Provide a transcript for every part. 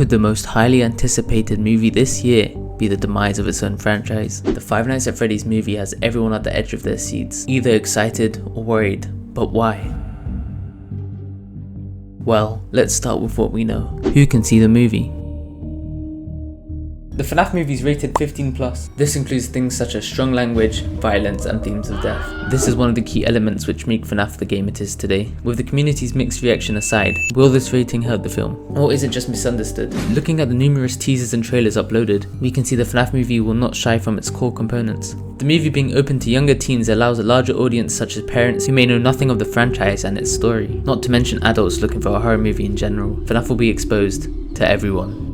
Could the most highly anticipated movie this year be the demise of its own franchise? The Five Nights at Freddy's movie has everyone at the edge of their seats, either excited or worried, but why? Well, let's start with what we know. Who can see the movie? The FNAF movie is rated 15+. This includes things such as strong language, violence, and themes of death. This is one of the key elements which make FNAF the game it is today. With the community's mixed reaction aside, will this rating hurt the film? Or is it just misunderstood? Looking at the numerous teasers and trailers uploaded, we can see the FNAF movie will not shy from its core components. The movie being open to younger teens allows a larger audience such as parents who may know nothing of the franchise and its story. Not to mention adults looking for a horror movie in general. FNAF will be exposed to everyone.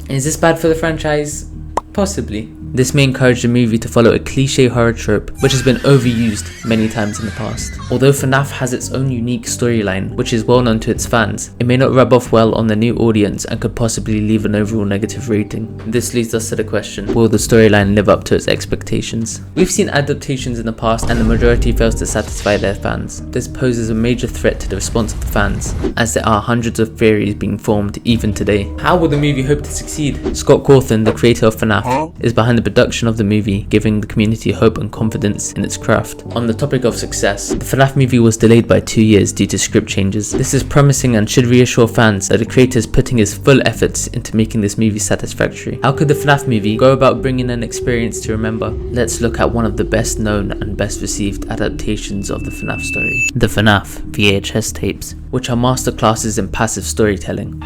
Is this bad for the franchise? Possibly. This may encourage the movie to follow a cliche horror trope which has been overused many times in the past. Although FNAF has its own unique storyline which is well known to its fans, it may not rub off well on the new audience and could possibly leave an overall negative rating. This leads us to the question, will the storyline live up to its expectations? We've seen adaptations in the past and the majority fails to satisfy their fans. This poses a major threat to the response of the fans, as there are hundreds of theories being formed even today. How will the movie hope to succeed? Scott Cawthon, the creator of FNAF, is behind the production of the movie, giving the community hope and confidence in its craft. On the topic of success, the FNAF movie was delayed by 2 years due to script changes. This is promising and should reassure fans that the creator is putting his full efforts into making this movie satisfactory. How could the FNAF movie go about bringing an experience to remember? Let's look at one of the best known and best received adaptations of the FNAF story. The FNAF VHS tapes, which are masterclasses in passive storytelling.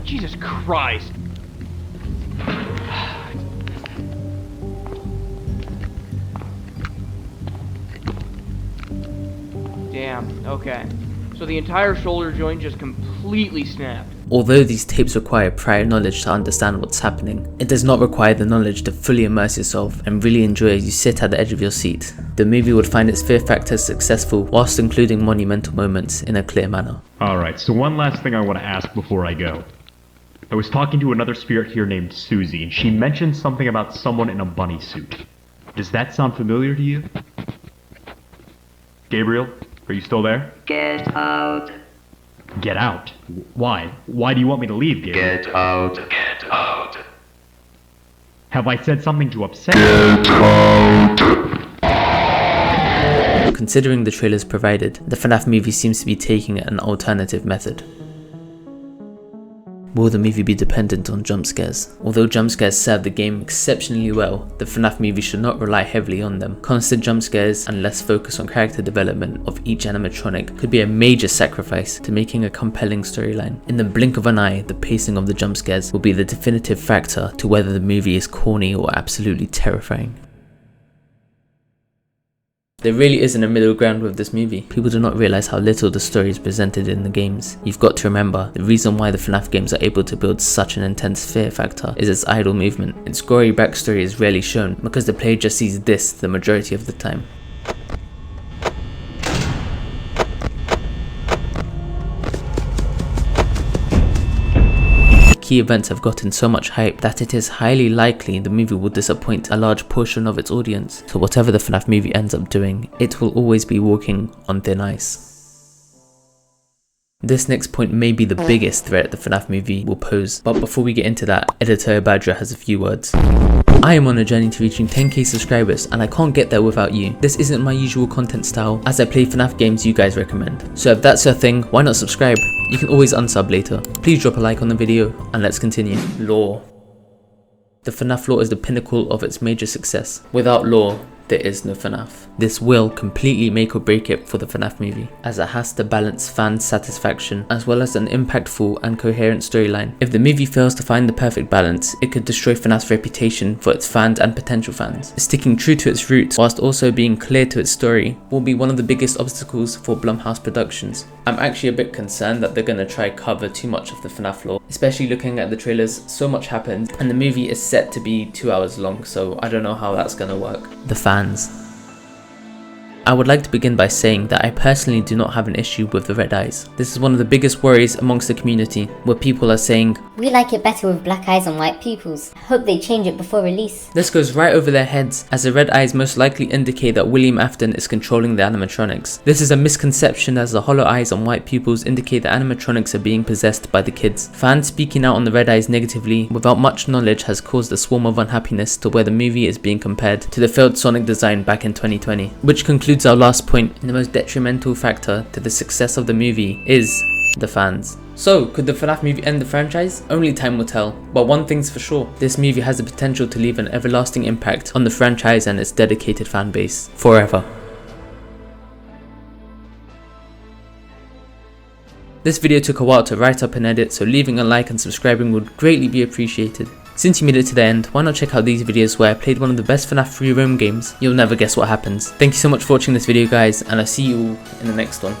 Jesus Christ! Damn, okay. So the entire shoulder joint just completely snapped. Although these tapes require prior knowledge to understand what's happening, it does not require the knowledge to fully immerse yourself and really enjoy as you sit at the edge of your seat. The movie would find its fear factor successful whilst including monumental moments in a clear manner. Alright, so one last thing I want to ask before I go. I was talking to another spirit here named Susie, and she mentioned something about someone in a bunny suit. Does that sound familiar to you? Gabriel, are you still there? Get out. Get out? Why? Why do you want me to leave, Gabriel? Get out. Get out. Have I said something to upset you? Get out. Considering the trailers provided, the FNAF movie seems to be taking an alternative method. Will the movie be dependent on jump scares? Although jump scares serve the game exceptionally well, the FNAF movie should not rely heavily on them. Constant jump scares and less focus on character development of each animatronic could be a major sacrifice to making a compelling storyline. In the blink of an eye, the pacing of the jump scares will be the definitive factor to whether the movie is corny or absolutely terrifying. There really isn't a middle ground with this movie. People do not realize how little the story is presented in the games. You've got to remember, the reason why the FNAF games are able to build such an intense fear factor is its idle movement. Its gory backstory is rarely shown because the player just sees this the majority of the time. Key events have gotten so much hype that it is highly likely the movie will disappoint a large portion of its audience. So whatever the FNAF movie ends up doing, it will always be walking on thin ice. This next point may be the biggest threat the FNAF movie will pose, but before we get into that, editor Ibadra has a few words. I am on a journey to reaching 10k subscribers and I can't get there without you. This isn't my usual content style as I play FNAF games you guys recommend. So if that's your thing, why not subscribe? You can always unsub later. Please drop a like on the video and let's continue. Lore. The FNAF lore is the pinnacle of its major success. Without lore, there is no FNAF. This will completely make or break it for the FNAF movie, as it has to balance fan satisfaction as well as an impactful and coherent storyline. If the movie fails to find the perfect balance, it could destroy FNAF's reputation for its fans and potential fans. Sticking true to its roots whilst also being clear to its story will be one of the biggest obstacles for Blumhouse Productions. I'm actually a bit concerned that they're going to try cover too much of the FNAF lore, especially looking at the trailers. So much happens and the movie is set to be 2 hours long, so I don't know how that's going to work. The fans. I would like to begin by saying that I personally do not have an issue with the red eyes. This is one of the biggest worries amongst the community, where people are saying, "We like it better with black eyes on white pupils. Hope they change it before release." this goes right over their heads, as the red eyes most likely indicate that William Afton is controlling the animatronics. This is a misconception, as the hollow eyes on white pupils indicate that animatronics are being possessed by the kids. Fans speaking out on the red eyes negatively without much knowledge has caused a swarm of unhappiness to where the movie is being compared to the failed Sonic design back in 2020. Which concludes our last point, and the most detrimental factor to the success of the movie is the fans. So, could the FNAF movie end the franchise? Only time will tell, but one thing's for sure, this movie has the potential to leave an everlasting impact on the franchise and its dedicated fan base, forever. This video took a while to write up and edit, so leaving a like and subscribing would greatly be appreciated. Since you made it to the end, why not check out these videos where I played one of the best FNAF free roam games? You'll never guess what happens. Thank you so much for watching this video guys, and I'll see you all in the next one.